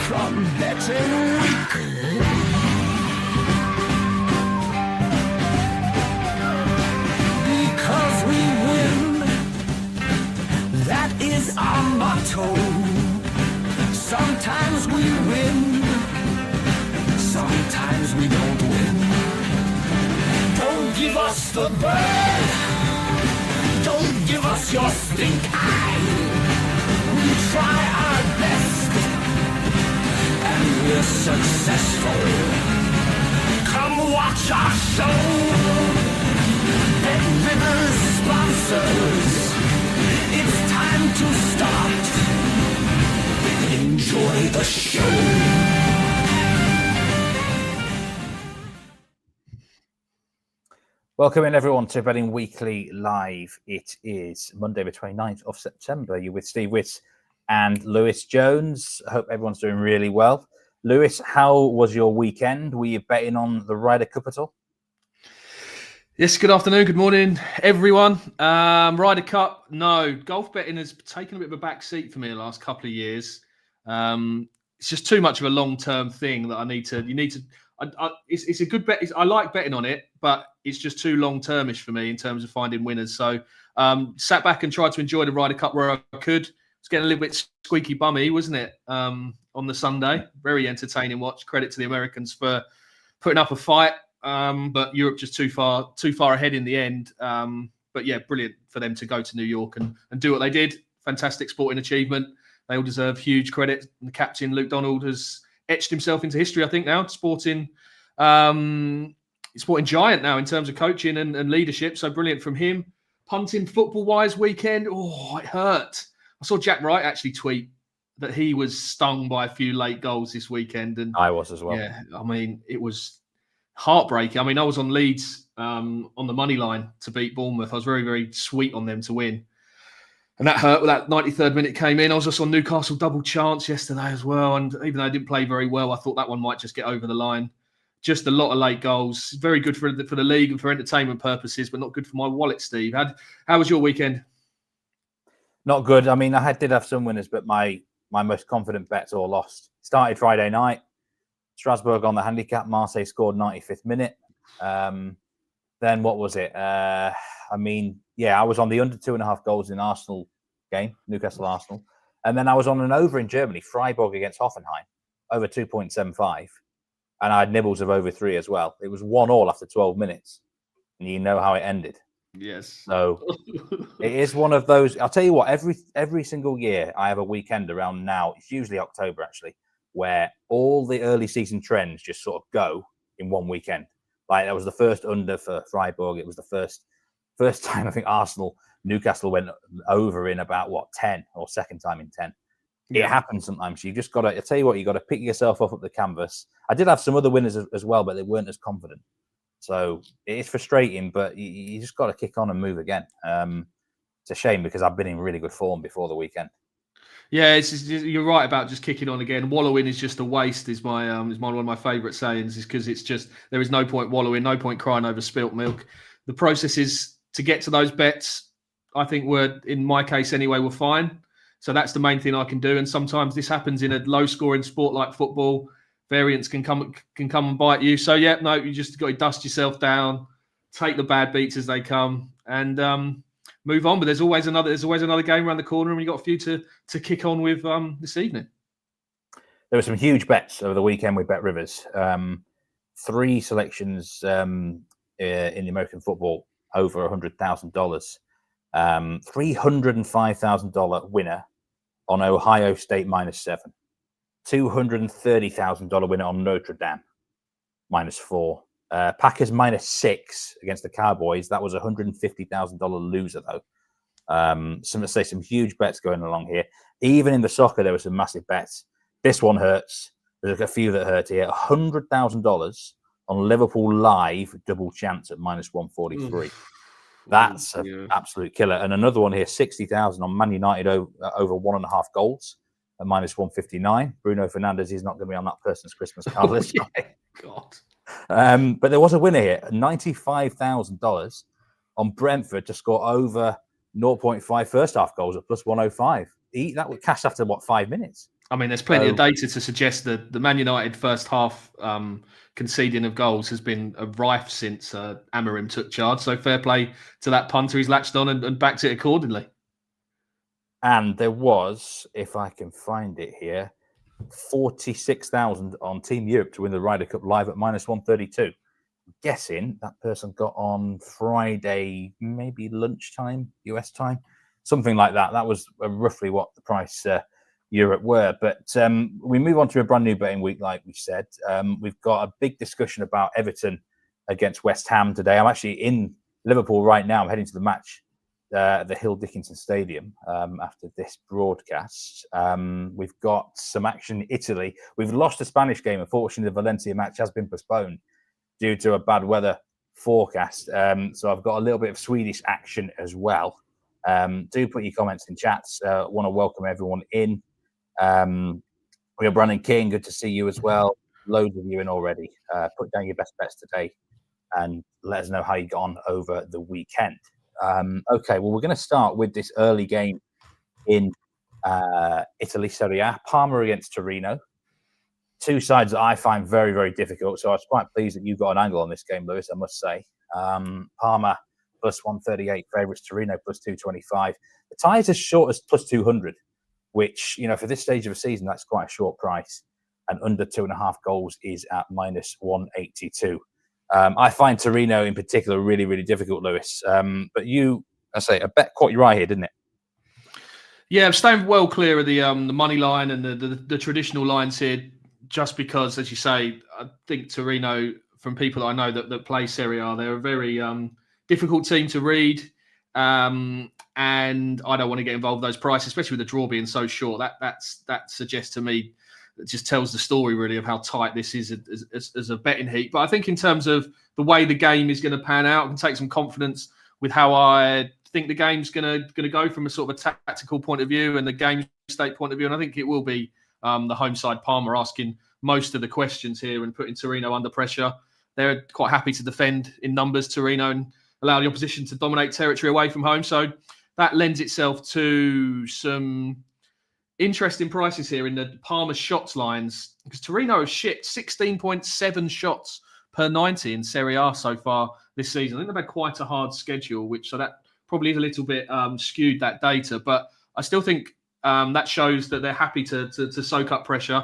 from betting weak. Because we win, that is our motto. Sometimes we win, sometimes we don't win. Don't give us the bird, don't give us your stink eye. We try our best, and we're successful. Come watch our show. Bet Rivers sponsors. It's time to start. Enjoy the show. Welcome in everyone to Betting Weekly Live. It is Monday the 29th of September. You're with Steve Wyss and Lewis Jones. I hope everyone's doing really well. Lewis, how was your weekend? Were you betting on the Ryder Cup at all? Yes, good afternoon, good morning, everyone. Ryder Cup, no. Golf betting has taken a bit of a back seat for me the last couple of years. It's just too much of a long-term thing that it's a good bet. I like betting on it, but it's just too long-termish for me in terms of finding winners. So sat back and tried to enjoy the Ryder Cup where I could. It's getting a little bit squeaky bummy, wasn't it, on the Sunday? Very entertaining watch. Credit to the Americans for putting up a fight. But Europe just too far ahead in the end. But yeah, brilliant for them to go to New York and do what they did. Fantastic sporting achievement. They all deserve huge credit. And the captain, Luke Donald, has etched himself into history, I think, now. Sporting giant now in terms of coaching and leadership. So brilliant from him. Punting football-wise weekend, it hurt. I saw Jack Wright actually tweet that he was stung by a few late goals this weekend. And I was as well. Yeah, I mean, it was heartbreaking. I mean, I was on Leeds on the money line to beat Bournemouth. I was very, very sweet on them to win. And that hurt when that 93rd minute came in. I was just on Newcastle double chance yesterday as well. And even though I didn't play very well, I thought that one might just get over the line. Just a lot of late goals. Very good for the league and for entertainment purposes, but not good for my wallet, Steve. How was your weekend? Not good. I mean, I did have some winners, but my most confident bets all lost. Started Friday night. Strasbourg on the handicap. Marseille scored 95th minute. Then what was it? I was on the under 2.5 goals in Arsenal game, Newcastle Arsenal. And then I was on an over in Germany, Freiburg against Hoffenheim, over 2.75. And I had nibbles of over 3 as well. It was 1-1 after 12 minutes. And you know how it ended. Yes. So it is one of those. I'll tell you what, every single year I have a weekend around now. It's usually October, actually, where all the early season trends just sort of go in one weekend. Like that was the first under for Freiburg. It was the first time I think Newcastle went over in about 10 or second time in 10. Yeah. It happens sometimes. You just got to. I tell you what, you got to pick yourself up the canvas. I did have some other winners as well, but they weren't as confident. So it is frustrating, but you just got to kick on and move again. It's a shame because I've been in really good form before the weekend. Yeah, you're right about just kicking on again. Wallowing is just a waste. Is one of my favourite sayings. Is because it's just there is no point wallowing, no point crying over spilt milk. The processes to get to those bets, I think, in my case anyway, were fine. So that's the main thing I can do. And sometimes this happens in a low-scoring sport like football. Variance can come and bite you. So yeah, no, you just got to dust yourself down, take the bad beats as they come, and move on. But there's always another game around the corner, and we've got a few to kick on with this evening. There were some huge bets over the weekend with Bet Rivers. 3 selections in the American football over $100,000. $305,000 winner on Ohio State -7. $230,000 winner on Notre Dame -4. Packers -6 against the Cowboys. That was a $150,000 loser though. Some huge bets going along here. Even in the soccer, there were some massive bets. This one hurts. There's a few that hurt here. $100,000 on Liverpool live double chance at -143. That's an absolute killer. And another one here, $60,000 on Man United over 1.5 goals at -159. Bruno Fernandes is not going to be on that person's Christmas card list. God. But there was a winner here, $95,000 on Brentford to score over 0.5 first half goals at +105. That was cashed after 5 minutes. I mean, there's plenty of data to suggest that the Man United first half conceding of goals has been rife since Amorim took charge. So fair play to that punter. He's latched on and backed it accordingly. And there was, if I can find it here, 46,000 on Team Europe to win the Ryder Cup live at -132. I'm guessing that person got on Friday, maybe lunchtime, US time, something like that. That was roughly what the price Europe were. But we move on to a brand new betting week, like we said. We've got a big discussion about Everton against West Ham today. I'm actually in Liverpool right now. I'm heading to the match at the Hill Dickinson Stadium after this broadcast. We've got some action in Italy. We've lost a Spanish game. Unfortunately, the Valencia match has been postponed due to a bad weather forecast. So I've got a little bit of Swedish action as well. Do put your comments in chats. Want to welcome everyone in. We have Brandon King. Good to see you as well. Loads of you in already. Put down your best bets today and let us know how you got on over the weekend. Okay, well, we're going to start with this early game in Italy Serie A. Parma against Torino. Two sides that I find very, very difficult. So I was quite pleased that you got an angle on this game, Lewis, I must say. Parma +138 favourites, Torino +225. The tie is as short as +200, which, for this stage of a season, that's quite a short price. And under 2.5 goals is at -182. I find Torino in particular really, really difficult, Lewis. But a bet caught your eye here, didn't it? Yeah, I'm staying well clear of the money line and the traditional lines here, just because, as you say, I think Torino, from people I know that play Serie A, they're a very difficult team to read. And I don't want to get involved with those prices, especially with the draw being so short. That suggests to me, it just tells the story really of how tight this is as a betting heat. But I think in terms of the way the game is going to pan out, I can take some confidence with how I think the game's going to go from a sort of a tactical point of view and the game state point of view. And I think it will be the home side Parma asking most of the questions here and putting Torino under pressure. They're quite happy to defend in numbers, Torino, and allow the opposition to dominate territory away from home. So that lends itself to some interesting prices here in the Parma shots lines, because Torino have shipped 16.7 shots per 90 in Serie A so far this season. I think they've had quite a hard schedule, so that probably is a little bit skewed, that data. But I still think that shows that they're happy to soak up pressure.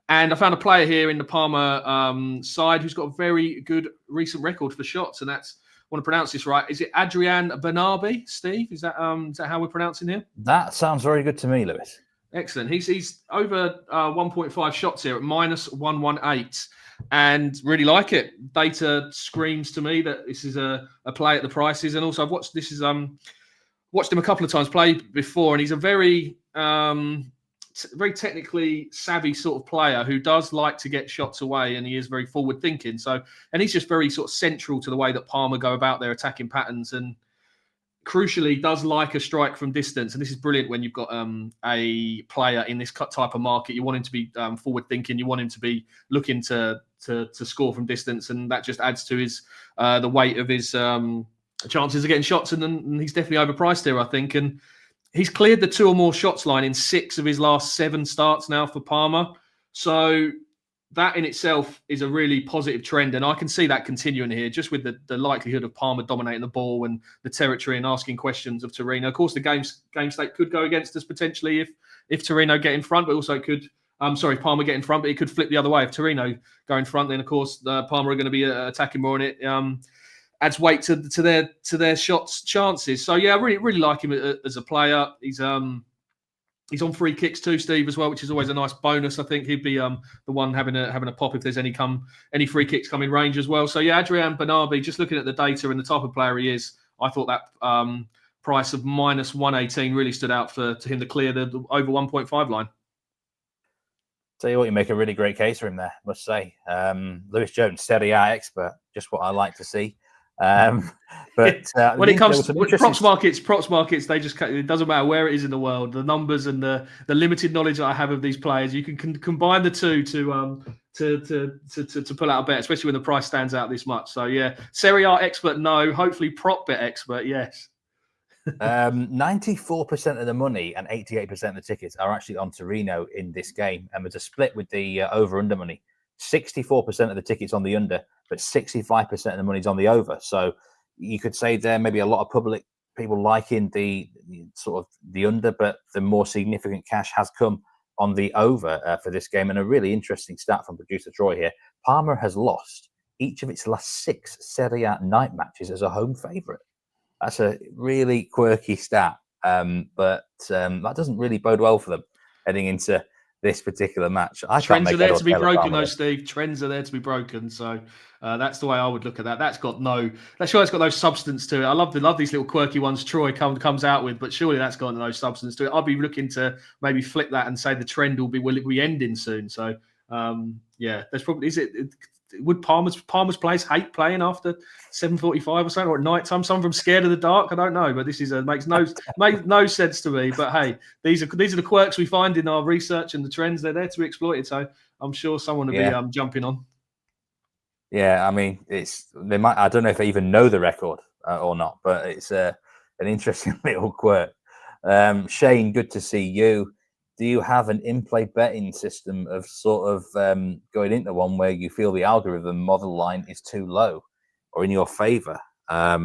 And I found a player here in the Parma side who's got a very good recent record for shots, and that's, I want to pronounce this right. Is it Adrian Bernardi, Steve? Is that how we're pronouncing him? That sounds very good to me, Lewis. Excellent. He's over 1.5 shots here at -118, and really like it. Data screams to me that this is a play at the prices, and also I've watched watched him a couple of times play before, and he's a very very technically savvy sort of player who does like to get shots away, and he is very forward thinking. So, and he's just very sort of central to the way that Parma go about their attacking patterns, and crucially does like a strike from distance. And this is brilliant when you've got a player in this type of market. You want him to be forward thinking. You want him to be looking to score from distance, and that just adds to his the weight of his chances of getting shots. And he's definitely overpriced here, I think. And he's cleared the 2 or more shots line in 6 of his last 7 starts now for Parma. So that in itself is a really positive trend. And I can see that continuing here, just with the likelihood of Parma dominating the ball and the territory and asking questions of Torino. Of course, the game state could go against us potentially if Torino get in front, but also it could, Parma get in front, but it could flip the other way. If Torino go in front, then of course Parma are going to be attacking more, and it adds weight to their shots chances. So yeah, I really like him as a player. He's on free kicks too, Steve, as well, which is always a nice bonus. I think he'd be the one having a pop if there's any free kicks come in range as well. So yeah, Adrian Bernardi, just looking at the data and the type of player he is, I thought that price of -118 really stood out to him to clear the over 1.5 line. Tell you what, you make a really great case for him there, must say. Lewis Jones, Serie A expert, just what I like to see. But when it comes to props markets, they just, it doesn't matter where it is in the world. The numbers and the limited knowledge that I have of these players, you can combine the two to pull out a bet, especially when the price stands out this much. So yeah, Serie A expert, no. Hopefully, prop bet expert, yes. 94% of the money and 88% of the tickets are actually on Torino in this game. And there's a split with the over-under money. 64% of the tickets on the under, but 65% of the money's on the over. So you could say there maybe a lot of public people liking the sort of the under, but the more significant cash has come on the over for this game. And a really interesting stat from producer Troy here. Parma has lost each of its last 6 Serie A night matches as a home favourite. That's a really quirky stat, but that doesn't really bode well for them heading into this particular match. Trends are there to be broken, though, Steve. Trends are there to be broken. So that's the way I would look at that. That's got no substance to it. I love these little quirky ones Troy comes out with, but surely that's got no substance to it. I'd be looking to maybe flip that and say the trend will be ending soon. So there's probably would Parma's players hate playing after 7:45 or something, or at night time? Some of them scared of the dark. I don't know, but this makes no sense to me. But hey, these are the quirks we find in our research and the trends. They're there to be exploited. So I'm sure someone will be jumping on. Yeah, I mean, they might. I don't know if they even know the record or not, but it's an interesting little quirk. Shane, good to see you. Do you have an in-play betting system of sort of going into one where you feel the algorithm model line is too low or in your favour? I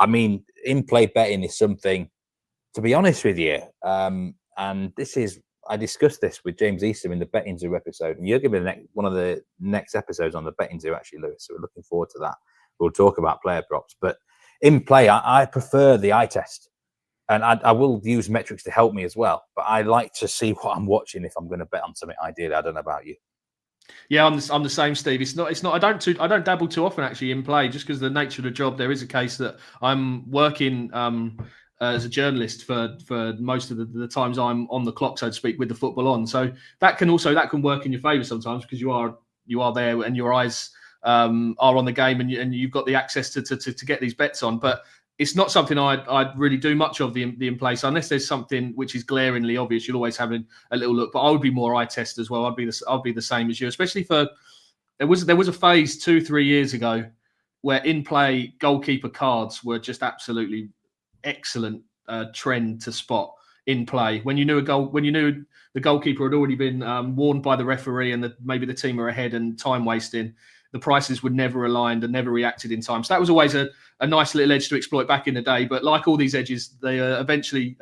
mean, in-play betting is something, to be honest with you, and I discussed this with James Eastham in the Betting Zoo episode, and you're going to be one of the next episodes on the Betting Zoo, actually, Lewis, so we're looking forward to that. We'll talk about player props, but in play, I prefer the eye test. And I will use metrics to help me as well. But I like to see what I'm watching if I'm going to bet on something. Ideally, I don't know about you. Yeah, I'm the same, Steve. It's not. I don't dabble too often actually in play, just because of the nature of the job. There is a case that I'm working as a journalist for most of the times I'm on the clock, so to speak, with the football on. So that can work in your favour sometimes, because you are there and your eyes are on the game, and you've got the access to get these bets on, but. It's not something I'd really do much of the in play. So unless there's something which is glaringly obvious, you'll always have a little look. But I would be more eye test as well. I'd be the same as you, especially for there was a phase 2-3 years ago where in play goalkeeper cards were just absolutely excellent trend to spot in play. When you knew the goalkeeper had already been warned by the referee and maybe the team are ahead and time wasting. The prices were never aligned and never reacted in time. So that was always a nice little edge to exploit back in the day. But like all these edges, they eventually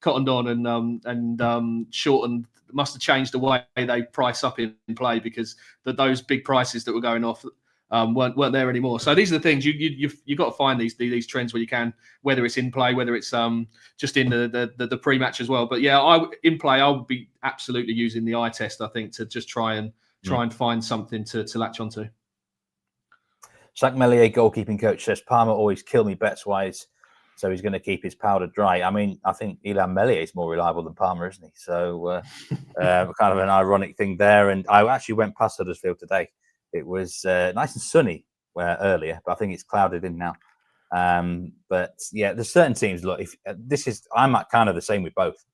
cottoned on and shortened. Must have changed the way they price up in play, because those big prices that were going off weren't there anymore. So these are the things you've got to find these trends where you can, whether it's in play, whether it's just in the pre-match as well. But yeah, I would be absolutely using the eye test, I think, to just try and find something to latch onto. Zach Mellier, goalkeeping coach, says Parma always kill me bets wise, so he's going to keep his powder dry. I mean, I think Ilan Mellier is more reliable than Parma, isn't he? So kind of an ironic thing there. And I actually went past Huddersfield today. It was nice and sunny earlier, but I think it's clouded in now. But yeah, there's certain teams. Look, I'm kind of the same with both.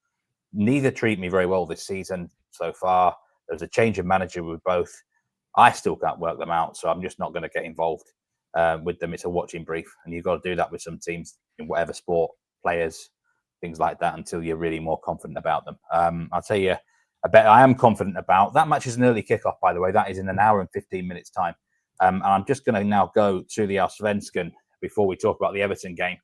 Neither treat me very well this season so far. There's a change of manager with both. I still can't work them out, so I'm just not going to get involved with them. It's a watching brief, and you've got to do that with some teams in whatever sport, players, things like that, until you're really more confident about them. I'll tell you, I bet I am confident about. That match is an early kickoff, by the way. That is in an hour and 15 minutes time. And I'm just going to now go to the Allsvenskan before we talk about the Everton game,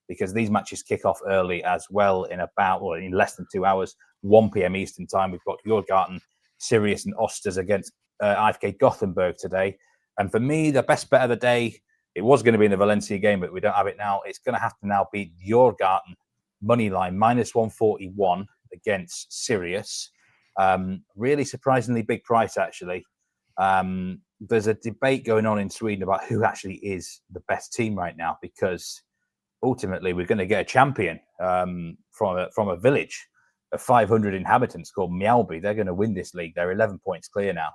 because these matches kick off early as well in less than 2 hours, 1 p.m. Eastern time. We've got Djurgardens, Sirius and Osters against IFK Goteborg today. And for me, the best bet of the day, it was going to be in the Valencia game, but we don't have it now. It's going to have to now be Djurgardens money line, -141 against Sirius. Really surprisingly big price, actually. There's a debate going on in Sweden about who actually is the best team right now, because ultimately we're going to get a champion from a village of 500 inhabitants called Mjällby. They're going to win this league. They're 11 points clear now.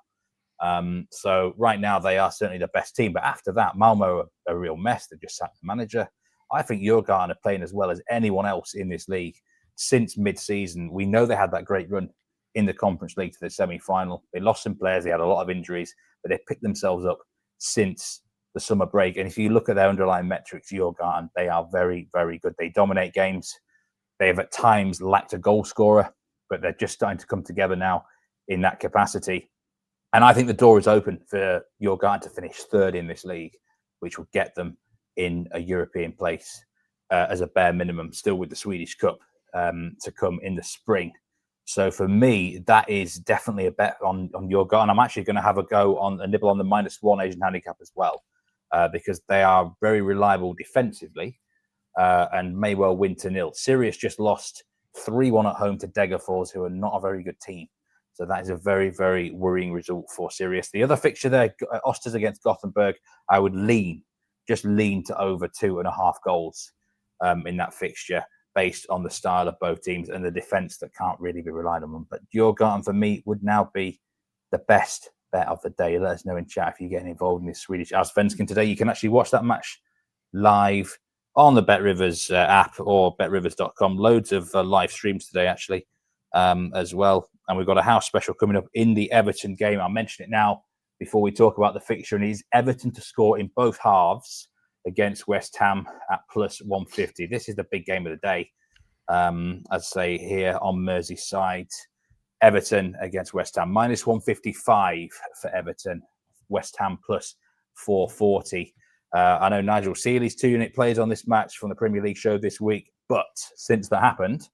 So right now they are certainly the best team. But after that, Malmo are a real mess. They've just sacked the manager. I think Djurgården are playing as well as anyone else in this league since mid-season. We know they had that great run in the Conference League to the semi-final. They lost some players. They had a lot of injuries, but they picked themselves up since the summer break. And if you look at their underlying metrics, Djurgården, they are very, very good. They dominate games. They have at times lacked a goal scorer, but they're just starting to come together now in that capacity. And I think the door is open for Djurgården to finish third in this league, which will get them in a European place as a bare minimum, still with the Swedish Cup to come in the spring. So for me, that is definitely a bet on Djurgården. I'm actually going to have a nibble on the -1 Asian handicap as well, because they are very reliable defensively and may well win to 0. Sirius just lost 3-1 at home to Degerfors, who are not a very good team. So that is a very, very worrying result for Sirius. The other fixture there, Osters against Gothenburg, I would lean to over 2.5 goals in that fixture, based on the style of both teams and the defence that can't really be relied on. But Djurgården, for me, would now be the best bet of the day. Let us know in chat if you're getting involved in this Swedish Allsvenskan today. You can actually watch that match live on the BetRivers app or betrivers.com. Loads of live streams today, actually, as well. And we've got a house special coming up in the Everton game. I'll mention it now before we talk about the fixture. And it's Everton to score in both halves against West Ham at +150. This is the big game of the day. I'd say here on Merseyside, Everton against West Ham, -155 for Everton, West Ham +440. I know Nigel Seeley's 2-unit plays on this match from the Premier League show this week, but since that happened,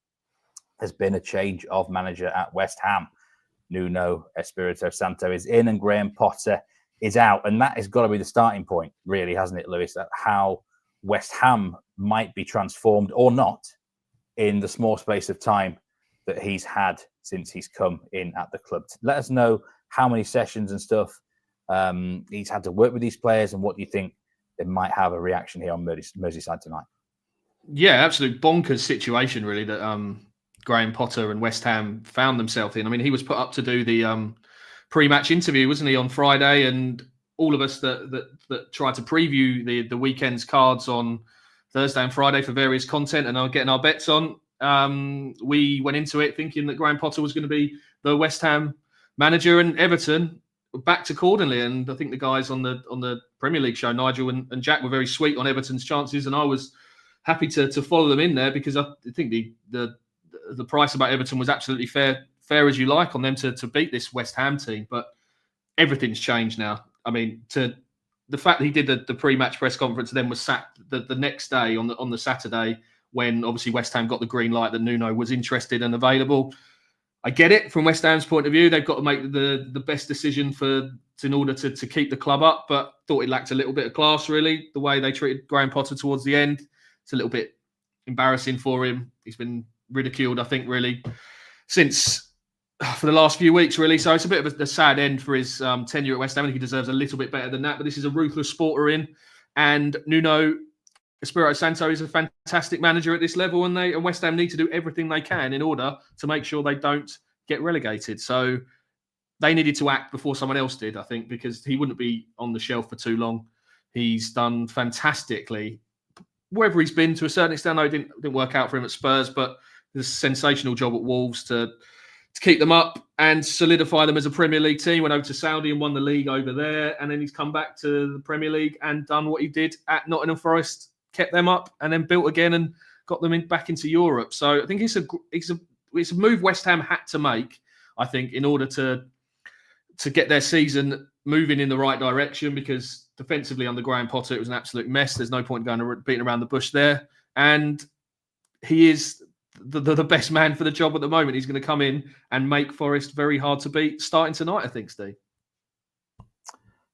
there's been a change of manager at West Ham. Nuno Espirito Santo is in and Graham Potter is out. And that has got to be the starting point, really, hasn't it, Lewis? That how West Ham might be transformed or not in the small space of time that he's had since he's come in at the club. Let us know how many sessions and stuff he's had to work with these players, and what do you think they might have a reaction here on Merseyside tonight? Yeah, absolute bonkers situation, really, that Graham Potter and West Ham found themselves in. I mean, he was put up to do the pre-match interview, wasn't he, on Friday? And all of us that tried to preview the weekend's cards on Thursday and Friday for various content and are getting our bets on, we went into it thinking that Graham Potter was going to be the West Ham manager, and Everton backed accordingly. And I think the guys on the Premier League show, Nigel and Jack, were very sweet on Everton's chances, and I was happy to follow them in there, because I think the price about Everton was absolutely fair as you like on them to beat this West Ham team. But everything's changed now. I mean, the fact that he did the pre-match press conference and then was sacked the next day on the Saturday, when obviously West Ham got the green light that Nuno was interested and available. I get it from West Ham's point of view. They've got to make the best decision in order to keep the club up, but thought it lacked a little bit of class, really, the way they treated Graham Potter towards the end. It's a little bit embarrassing for him. He's been ridiculed, I think, really, for the last few weeks, really. So it's a bit of a sad end for his tenure at West Ham. I think he deserves a little bit better than that, but this is a ruthless sport we're in. And Nuno Espirito Santo is a fantastic manager at this level, and West Ham need to do everything they can in order to make sure they don't get relegated. So they needed to act before someone else did, I think, because he wouldn't be on the shelf for too long. He's done fantastically wherever he's been, to a certain extent. I know it didn't work out for him at Spurs, but there's a sensational job at Wolves to keep them up and solidify them as a Premier League team. Went over to Saudi and won the league over there, and then he's come back to the Premier League and done what he did at Nottingham Forest, kept them up, and then built again and got them back into Europe. So I think it's a move West Ham had to make, I think, in order to get their season moving in the right direction, because defensively under Graham Potter it was an absolute mess. There's no point going to beating around the bush there, and he is the best man for the job at the moment. He's going to come in and make Forest very hard to beat starting tonight, I think, Steve.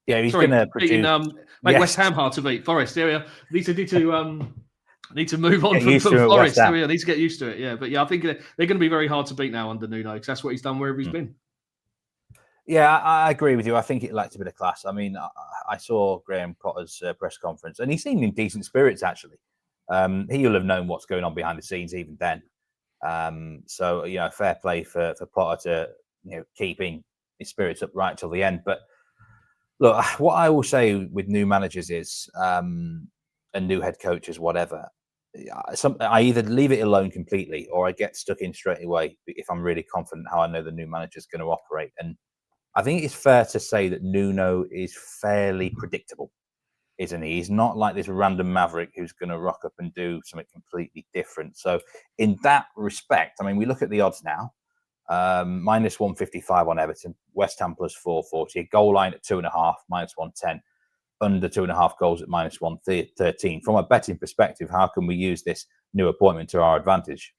Yeah, he's going to make West Ham hard to beat. Forest, yeah, need to move on from Forest. Yeah, need to get used to it. Yeah, but yeah, I think they're going to be very hard to beat now under Nuno, because that's what he's done wherever he's been. Yeah, I agree with you. I think it lacked a bit of class. I mean, I saw Graham Potter's press conference, and he seemed in decent spirits, actually. He will have known what's going on behind the scenes even then. So, fair play for Potter to, keeping his spirits up right till the end. But look, what I will say with new managers is, and new head coaches, whatever, I either leave it alone completely or I get stuck in straight away if I'm really confident how I know the new manager is going to operate. And I think it's fair to say that Nuno is fairly predictable isn't he? He's not like this random maverick who's going to rock up and do something completely different. So in that respect, I mean, we look at the odds now. Minus 155 on Everton, West Ham plus 440, a goal line at 2.5, minus 110, under 2.5 goals at minus 113. From a betting perspective, how can we use this new appointment to our advantage?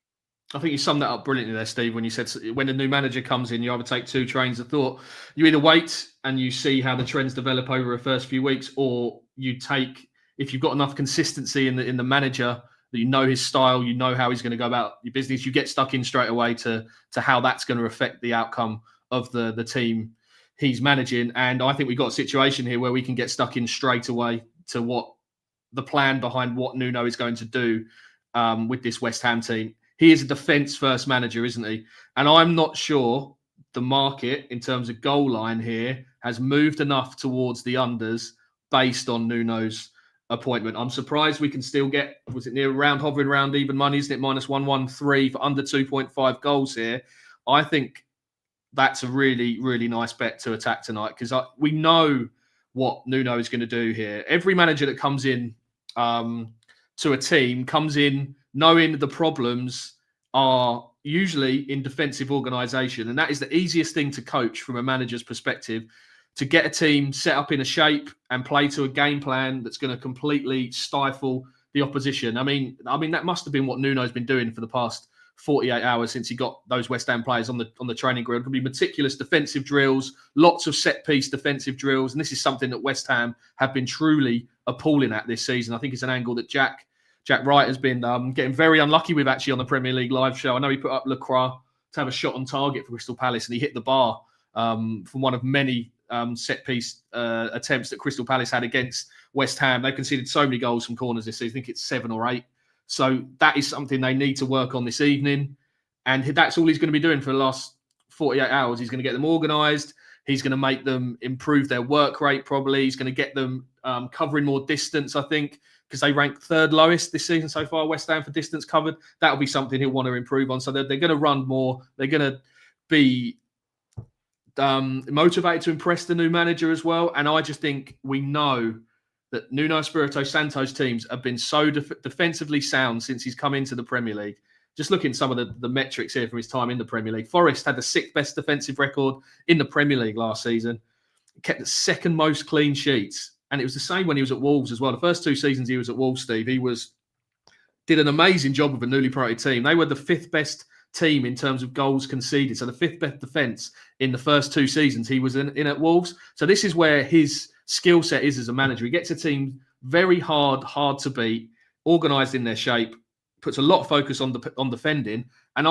I think you summed that up brilliantly there, Steve, when you said when a new manager comes in, you either take two trains of thought. You either wait and you see how the trends develop over the first few weeks, or you take, if you've got enough consistency in the manager, that you know his style, you know how he's going to go about your business, you get stuck in straight away to how that's going to affect the outcome of the team he's managing. And I think we've got a situation here where we can get stuck in straight away to what the plan behind what Nuno is going to do with this West Ham team. He is a defence-first manager, isn't he? And I'm not sure the market, in terms of goal line here, has moved enough towards the unders based on Nuno's appointment. I'm surprised we can still get, was it hovering around even money, isn't it? Minus 113 for under 2.5 goals here. I think that's a really, really nice bet to attack tonight, because we know what Nuno is going to do here. Every manager that comes in to a team comes in knowing the problems are usually in defensive organisation. And that is the easiest thing to coach from a manager's perspective, to get a team set up in a shape and play to a game plan that's going to completely stifle the opposition. I mean, that must have been what Nuno's been doing for the past 48 hours since he got those West Ham players on the training ground. It could be meticulous defensive drills, lots of set-piece defensive drills. And this is something that West Ham have been truly appalling at this season. I think it's an angle that Jack Wright has been getting very unlucky with, actually, on the Premier League live show. I know he put up Lacroix to have a shot on target for Crystal Palace, and he hit the bar from one of many set-piece attempts that Crystal Palace had against West Ham. They've conceded so many goals from corners this season. I think it's 7 or 8. So that is something they need to work on this evening. And that's all he's going to be doing for the last 48 hours. He's going to get them organised. He's going to make them improve their work rate, probably. He's going to get them covering more distance, I think, because they rank 3rd lowest this season so far, West Ham, for distance covered. That'll be something he'll want to improve on. So they're going to run more. They're going to be motivated to impress the new manager as well. And I just think we know that Nuno Espirito Santo's teams have been so defensively sound since he's come into the Premier League. Just looking at some of the metrics here from his time in the Premier League. Forest had the 6th best defensive record in the Premier League last season. He kept the 2nd most clean sheets. And it was the same when he was at Wolves as well. The first 2 seasons he was at Wolves, Steve, he did an amazing job with a newly promoted team. They were the 5th best team in terms of goals conceded. So the 5th best defence in the first 2 seasons he was in at Wolves. So this is where his skill set is as a manager. He gets a team very hard to beat, organised in their shape, puts a lot of focus on defending. And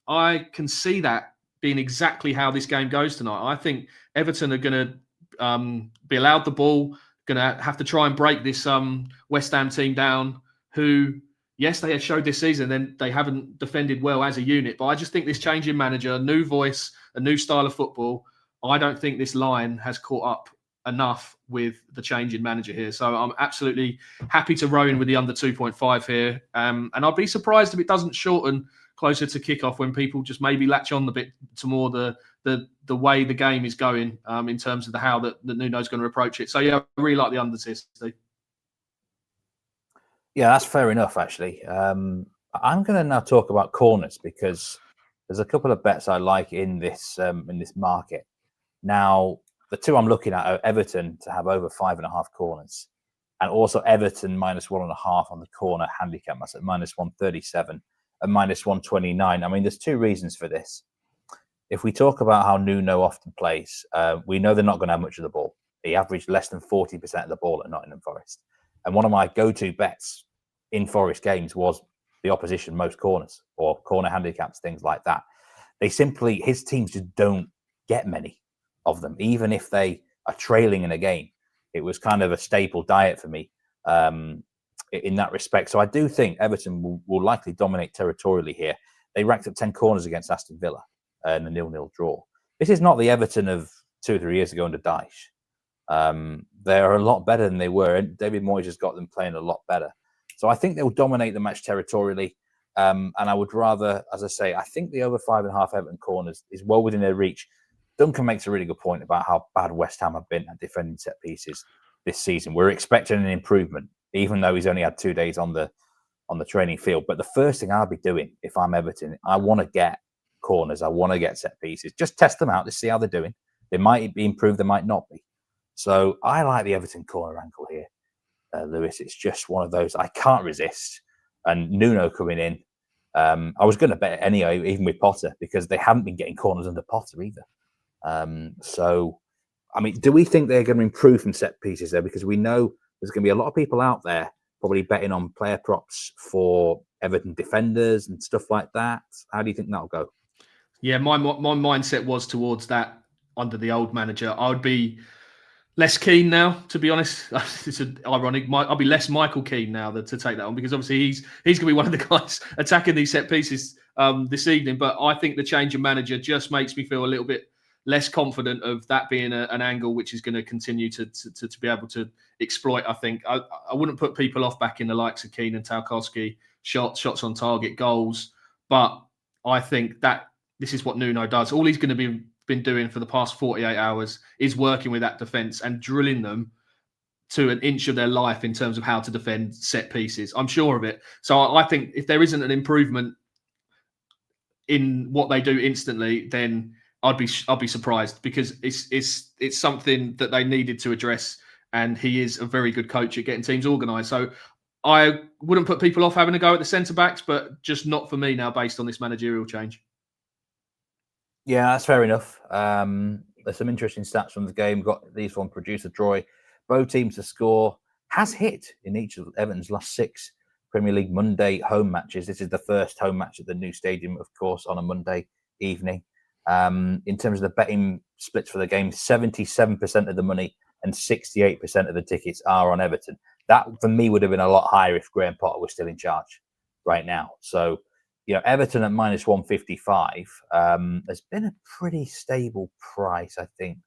I can see that being exactly how this game goes tonight. I think Everton are going to be allowed the ball, going to have to try and break this West Ham team down, who, yes, they have showed this season, then they haven't defended well as a unit. But I just think this change in manager, a new voice, a new style of football, I don't think this line has caught up enough with the change in manager here. So I'm absolutely happy to row in with the under 2.5 here. And I'd be surprised if it doesn't shorten closer to kickoff, when people just maybe latch on a bit to more the way the game is going in terms of how that Nuno's going to approach it. So yeah, I really like the unders here, Steve. Yeah, that's fair enough, actually. I'm going to now talk about corners, because there's a couple of bets I like in this market. Now, the 2 I'm looking at are Everton to have over 5.5 corners, and also Everton minus 1.5 on the corner handicap. That's at minus 137 and minus 129. I mean, there's 2 reasons for this. If we talk about how Nuno often plays, we know they're not going to have much of the ball. He averaged less than 40% of the ball at Nottingham Forest. And one of my go-to bets in Forest games was the opposition most corners, or corner handicaps, things like that. His teams just don't get many of them, even if they are trailing in a game. It was kind of a staple diet for me in that respect. So I do think Everton will likely dominate territorially here. They racked up 10 corners against Aston Villa in a 0-0 draw. This is not the Everton of 2 or 3 years ago under Dyche. They're a lot better than they were. David Moyes has got them playing a lot better. So I think they'll dominate the match territorially. And I would rather, as I say, I think the over 5.5 Everton corners is well within their reach. Duncan makes a really good point about how bad West Ham have been at defending set pieces. this season. We're expecting an improvement, even though he's only had 2 days on the training field. But the first thing I'll be doing if I'm Everton, I want to get corners. I want to get set pieces. Just test them out to see how they're doing. They might be improved. They might not be. So I like the Everton corner angle here, Lewis. It's just one of those I can't resist. And Nuno coming in, I was going to bet it anyway, even with Potter, because they haven't been getting corners under Potter either. So, I mean, do we think they're going to improve from set pieces there? Because we know there's going to be a lot of people out there probably betting on player props for Everton defenders and stuff like that. How do you think that'll go? Yeah, my mindset was towards that under the old manager. I would be less keen now, to be honest. It's ironic. I'll be less Michael Keane now to take that on, because obviously he's going to be one of the guys attacking these set pieces this evening. But I think the change of manager just makes me feel a little bit less confident of that being an angle which is going to continue to be able to exploit. I think I wouldn't put people off back in the likes of Keane and Tarkowski, shots on target, goals. But I think that this is what Nuno does. All he's going to been doing for the past 48 hours is working with that defence and drilling them to an inch of their life in terms of how to defend set pieces. I'm sure of it. So I think if there isn't an improvement in what they do instantly, then I'd be surprised, because it's something that they needed to address, and he is a very good coach at getting teams organised. So I wouldn't put people off having a go at the centre backs, but just not for me now based on this managerial change. Yeah, that's fair enough. There's some interesting stats from the game. Got these from producer Troy. Both teams to score has hit in each of Everton's last 6 Premier League Monday home matches. This is the first home match at the new stadium, of course, on a Monday evening. In terms of the betting splits for the game, 77% of the money and 68% of the tickets are on Everton. That, for me, would have been a lot higher if Graham Potter was still in charge right now. So, Everton at minus 155 has been a pretty stable price, I think.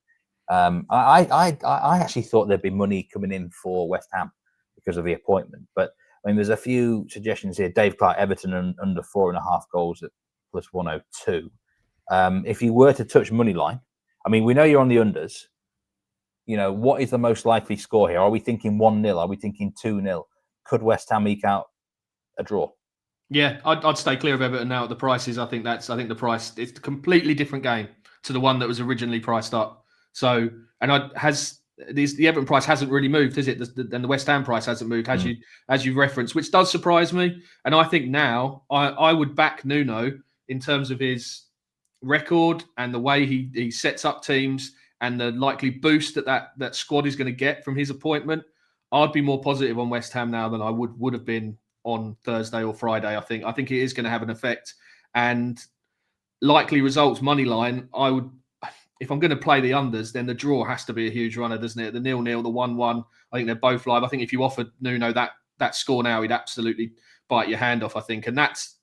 I actually thought there'd be money coming in for West Ham because of the appointment. But, I mean, there's a few suggestions here. Dave Clark, Everton under 4.5 goals at plus 102. If you were to touch money line, I mean, we know you're on the unders. What is the most likely score here? Are we thinking 1-0? Are we thinking 2-0? Could West Ham eke out a draw? Yeah, I'd stay clear of Everton now at the prices. I think the price, it's a completely different game to the one that was originally priced up. So, and the Everton price hasn't really moved, has it? And the West Ham price hasn't moved, as you referenced, which does surprise me. And I think now I would back Nuno in terms of his record and the way he sets up teams and the likely boost that squad is going to get from his appointment. I'd be more positive on West Ham now than I would have been on Thursday or Friday. I think it is going to have an effect, and likely results money line. I would, if I'm going to play the unders, then the draw has to be a huge runner, doesn't it? The 0-0, the 1-1. I think they're both live. I think if you offered Nuno that score now, he'd absolutely bite your hand off. I think, and that's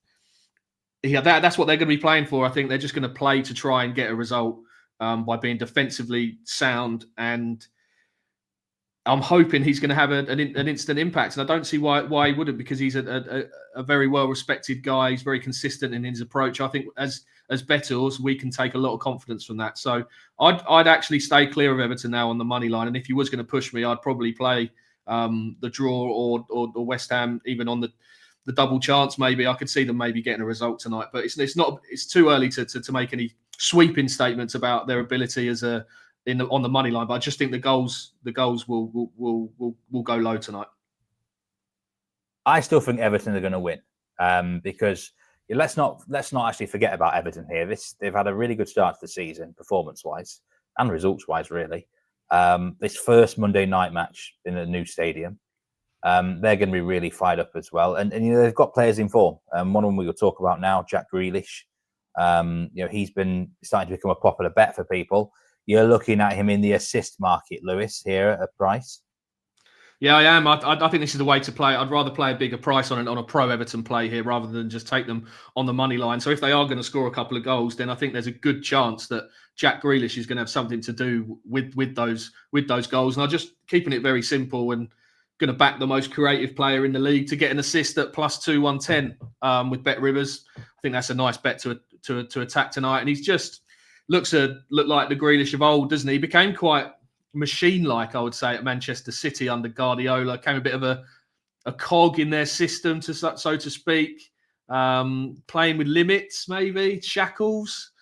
what they're going to be playing for. I think they're just going to play to try and get a result by being defensively sound, and I'm hoping he's going to have an instant impact. And I don't see why he wouldn't, because he's a very well-respected guy. He's very consistent in his approach. I think as bettors, we can take a lot of confidence from that. So I'd actually stay clear of Everton now on the money line. And if he was going to push me, I'd probably play the draw or West Ham, even on the double chance. Maybe I could see them maybe getting a result tonight. But it's too early to make any sweeping statements about their ability on the money line. But I just think the goals will go low tonight. I still think Everton are going to win because let's not actually forget about Everton here. They've had a really good start to the season, performance-wise and results-wise, really. This first Monday night match in a new stadium, they're going to be really fired up as well. And they've got players in form. One of them we will talk about now, Jack Grealish. He's been starting to become a popular bet for people. You're looking at him in the assist market, Lewis, here at a price. Yeah, I am. I think this is the way to play. I'd rather play a bigger price on a pro Everton play here rather than just take them on the money line. So if they are going to score a couple of goals, then I think there's a good chance that Jack Grealish is going to have something to do with those goals. And I'm just keeping it very simple and going to back the most creative player in the league to get an assist at plus 2-110 with Bet Rivers. I think that's a nice bet to attack tonight. And he's just look like the Grealish of old, doesn't he? He became quite machine-like, I would say, at Manchester City under Guardiola. Came a bit of a cog in their system, so to speak. Playing with limits, maybe shackles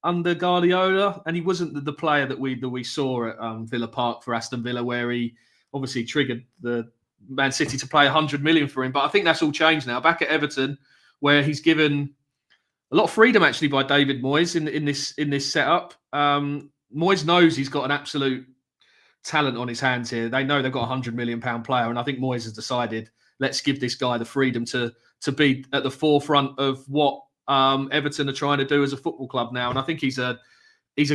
under Guardiola, and he wasn't the player that we saw at Villa Park for Aston Villa, where he obviously triggered the Man City to pay 100 million for him. But I think that's all changed now. Back at Everton, where he's given a lot of freedom actually by David Moyes in this setup. Moyes knows he's got an absolute talent on his hands here. They know they've got a £100 million player, and I think Moyes has decided, let's give this guy the freedom to be at the forefront of what Everton are trying to do as a football club now. And I think he's a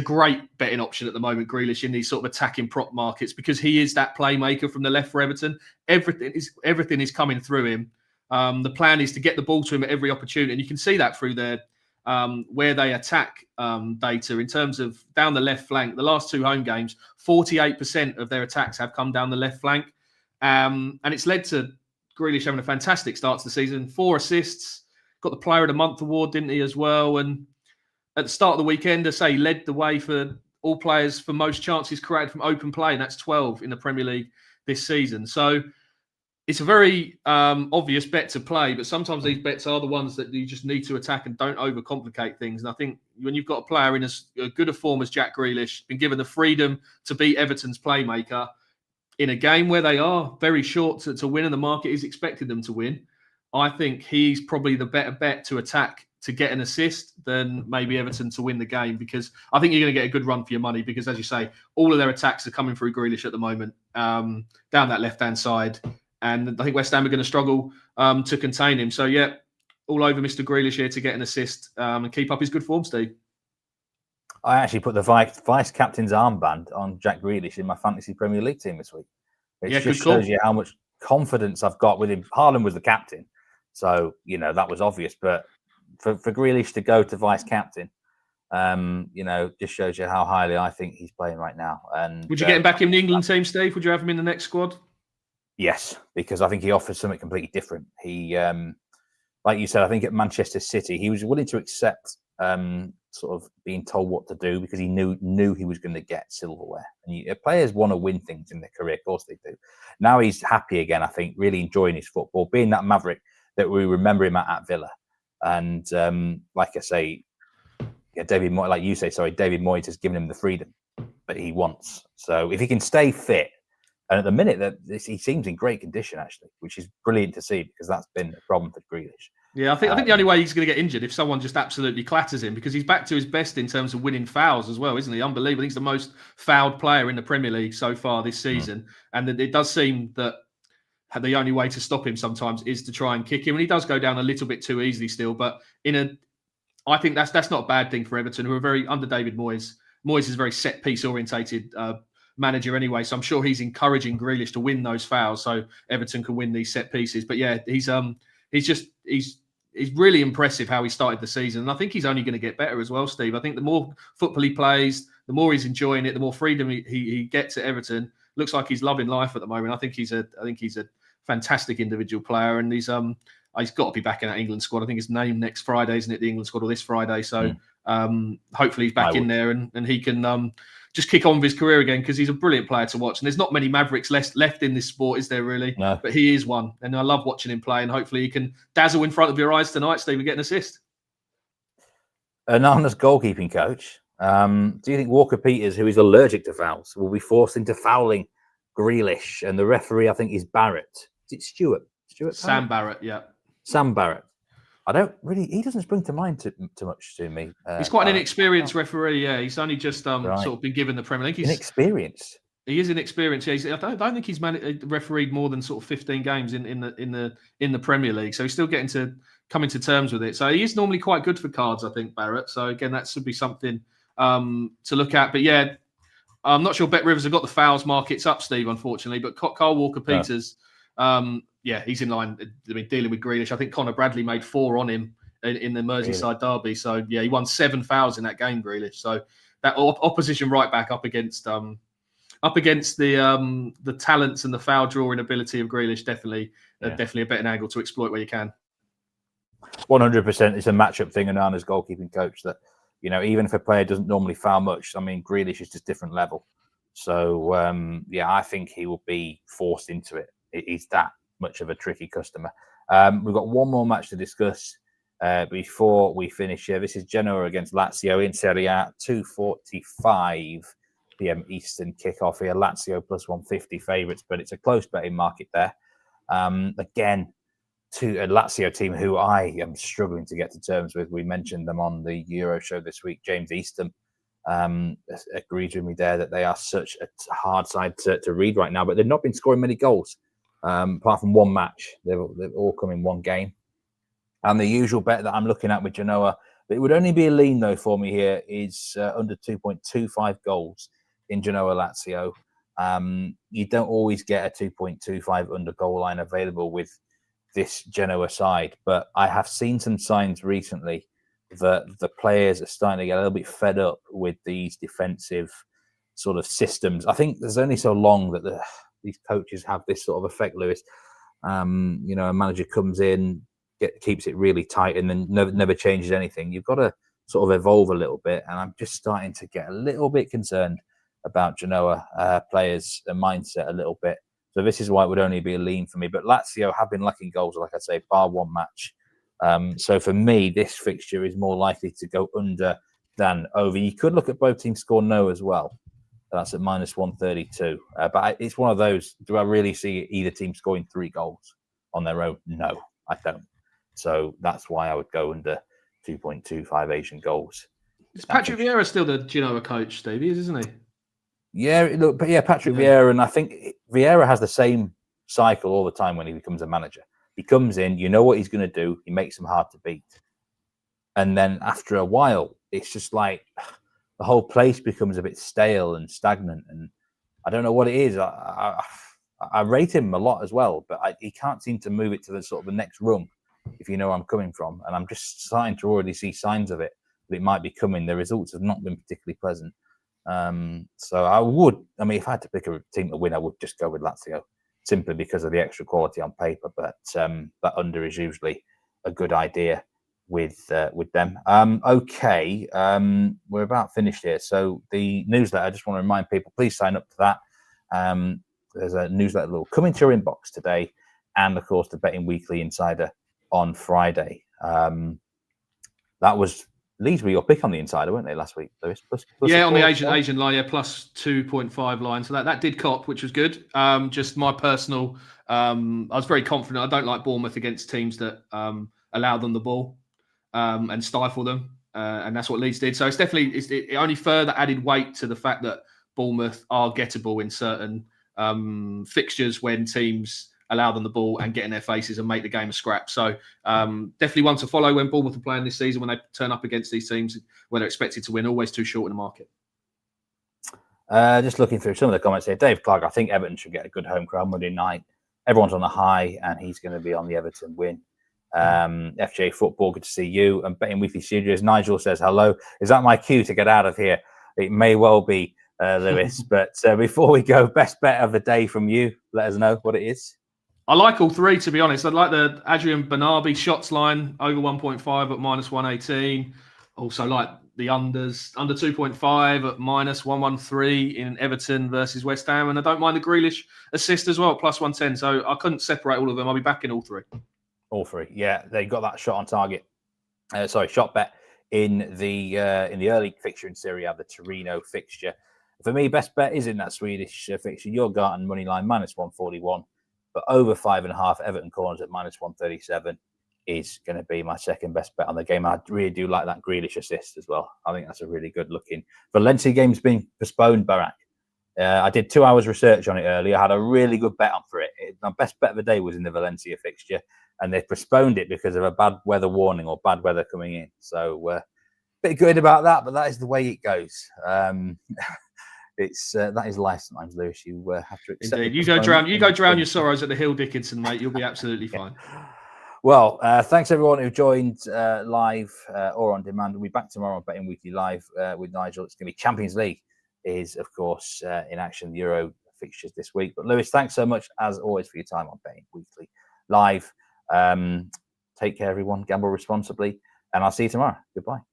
great betting option at the moment, Grealish, in these sort of attacking prop markets, because he is that playmaker from the left for Everton. Everything is coming through him. The plan is to get the ball to him at every opportunity, and you can see that through their where they attack data in terms of down the left flank. The last 2 home games, 48% of their attacks have come down the left flank, and it's led to Grealish having a fantastic start to the season. 4 assists, got the Player of the Month award, didn't he, as well? And at the start of the weekend, I say, led the way for all players for most chances created from open play, and that's 12 in the Premier League this season. So it's a very obvious bet to play, but sometimes these bets are the ones that you just need to attack and don't overcomplicate things. And I think when you've got a player in as good a form as Jack Grealish, been given the freedom to be Everton's playmaker in a game where they are very short to win and the market is expecting them to win, I think he's probably the better bet to attack to get an assist than maybe Everton to win the game, because I think you're going to get a good run for your money, because, as you say, all of their attacks are coming through Grealish at the moment, down that left-hand side. And I think West Ham are going to struggle to contain him. So, yeah, all over Mr. Grealish here to get an assist and keep up his good form, Steve. I actually put the vice captain's armband on Jack Grealish in my fantasy Premier League team this week. It just shows you how much confidence I've got with him. Haaland was the captain, so, that was obvious. But for Grealish to go to vice captain, just shows you how highly I think he's playing right now. And would you get him back in the England team, Steve? Would you have him in the next squad? Yes, because I think he offers something completely different. He, like you said, I think at Manchester City, he was willing to accept sort of being told what to do, because he knew he was going to get silverware. And players want to win things in their career, of course they do. Now he's happy again, I think, really enjoying his football, being that maverick that we remember him at Villa. And like I say, David Moyes has given him the freedom that he wants. So if he can stay fit, and at the minute he seems in great condition, actually, which is brilliant to see, because that's been a problem for Grealish. Yeah, I think the only way he's going to get injured if someone just absolutely clatters him, because he's back to his best in terms of winning fouls as well, isn't he? Unbelievable. He's the most fouled player in the Premier League so far this season. And it does seem that the only way to stop him sometimes is to try and kick him. And he does go down a little bit too easily still. But I think that's not a bad thing for Everton, who are very, under David Moyes. Moyes is a very set-piece orientated manager anyway, so I'm sure he's encouraging Grealish to win those fouls so Everton can win these set pieces. But yeah, he's really impressive how he started the season, and I think he's only going to get better as well, Steve. I think the more football he plays, the more he's enjoying it, the more freedom he gets at Everton. Looks like he's loving life at the moment. I think he's a fantastic individual player, and he's got to be back in that England squad. I think it's named next Friday, isn't it? The England squad, or this Friday. So hopefully he's back in there and he can just kick on with his career again, because he's a brilliant player to watch. And there's not many Mavericks left in this sport, is there really? No. But he is one. And I love watching him play. And hopefully he can dazzle in front of your eyes tonight, Steve, and get an assist. Anonymous goalkeeping coach. Do you think Walker Peters, who is allergic to fouls, will be forced into fouling Grealish? And the referee, I think, is Barrett. Is it Stuart? Sam Barrett, yeah. Sam Barrett. He doesn't spring to mind too much to me. He's quite an inexperienced referee, yeah. He's only just sort of been given the Premier League. He's inexperienced. He is inexperienced. Yeah, I don't think he's refereed more than sort of 15 games in the Premier League. So he's still coming to terms with it. So he is normally quite good for cards, I think, Barrett. So again, that should be something to look at. But yeah, I'm not sure Bet Rivers have got the fouls markets up, Steve, unfortunately. But Kyle Walker-Peters, he's in line. I mean, dealing with Grealish. I think Connor Bradley made 4 on him in the Merseyside derby. So yeah, he won 7 fouls in that game, Grealish. So that opposition right back up against the talents and the foul drawing ability of Grealish, definitely a betting angle to exploit where you can. 100%. It's a matchup thing, and Anna's goalkeeping coach that, even if a player doesn't normally foul much, I mean, Grealish is just different level. So, I think he will be forced into it. He's that much of a tricky customer. We've got one more match to discuss before we finish here. This is Genoa against Lazio in Serie A, 2:45 p.m. Eastern kickoff here. Lazio plus 150 favourites, but it's a close betting market there. Again, to a Lazio team who I am struggling to get to terms with. We mentioned them on the Euro show this week. James Eastham agreed with me there that they are such a hard side to read right now, but they've not been scoring many goals apart from one match. They've all come in one game. And the usual bet that I'm looking at with Genoa, it would only be a lean though for me here, is under 2.25 goals in Genoa Lazio. You don't always get a 2.25 under goal line available with this Genoa side, but I have seen some signs recently that the players are starting to get a little bit fed up with these defensive sort of systems. I think there's only so long that these coaches have this sort of effect, Lewis. A manager comes in, keeps it really tight, and then never changes anything. You've got to sort of evolve a little bit, and I'm just starting to get a little bit concerned about Genoa players' mindset a little bit. So this is why it would only be a lean for me. But Lazio have been lacking goals, like I say, bar one match. So for me, this fixture is more likely to go under than over. You could look at both teams score no as well. That's at minus 132. But it's one of those, do I really see either team scoring 3 goals on their own? No, I don't. So that's why I would go under 2.25 Asian goals. Is Patrick Vieira still the Genoa coach, Stevie, isn't he? Yeah, look, but Patrick Vieira, and I think Vieira has the same cycle all the time when he becomes a manager. He comes in, you know what he's going to do, he makes them hard to beat. And then after a while, it's just like the whole place becomes a bit stale and stagnant. And I don't know what it is. I rate him a lot as well, but he can't seem to move it to the sort of the next rung, if you know where I'm coming from. And I'm just starting to already see signs of it, that it might be coming. The results have not been particularly pleasant. So if I had to pick a team to win, I would just go with Lazio, simply because of the extra quality on paper. But that under is usually a good idea with them. Okay, we're about finished here. So the newsletter, I just want to remind people, please sign up to that. There's a newsletter that will come into your inbox today, and of course the Betting Weekly Insider on Friday. That was Leeds were your pick on the Insider, weren't they, last week, Lewis? Plus on the Asian line, plus 2.5 line. So that did cop, which was good. Just my personal, I was very confident. I don't like Bournemouth against teams that allow them the ball and stifle them, and that's what Leeds did. So it's definitely it only further added weight to the fact that Bournemouth are gettable in certain fixtures when teams allow them the ball and get in their faces and make the game a scrap. So definitely one to follow when Bournemouth are playing this season, when they turn up against these teams, when they're expected to win, always too short in the market. Just looking through some of the comments here. Dave Clark, I think Everton should get a good home crowd Monday night. Everyone's on the high, and he's going to be on the Everton win. FJ Football, good to see you. And Betting Weekly Studios, Nigel says, hello. Is that my cue to get out of here? It may well be, Lewis. But before we go, best bet of the day from you. Let us know what it is. I like all three, to be honest. I'd like the Adrian Banabi shots line over 1.5 at minus 118. Also like the unders, under 2.5 at minus 113 in Everton versus West Ham. And I don't mind the Grealish assist as well, plus 110. So I couldn't separate all of them. I'll be back in all three. All three. Yeah, they got that shot on target. Shot bet in the early fixture in Serie A, the Torino fixture. For me, best bet is in that Swedish fixture. Djurgardens money line, minus 141. But over 5.5, Everton corners at minus 137 is going to be my second best bet on the game. I really do like that Grealish assist as well. I think that's a really good looking. Valencia game's been postponed, Barak. I did 2 hours research on it earlier. I had a really good bet on for it. My best bet of the day was in the Valencia fixture, and they've postponed it because of a bad weather warning or bad weather coming in. So a bit good about that, but that is the way it goes. That is life sometimes, Lewis. You have to accept. Indeed, you go drown your sorrows at the Hill Dickinson, mate. You'll be absolutely fine. Well, thanks everyone who joined live or on demand. We'll be back tomorrow on Betting Weekly Live with Nigel. It's going to be Champions League is, of course, in action. The Euro fixtures this week. But Lewis, thanks so much as always for your time on Betting Weekly Live. Take care, everyone. Gamble responsibly, and I'll see you tomorrow. Goodbye.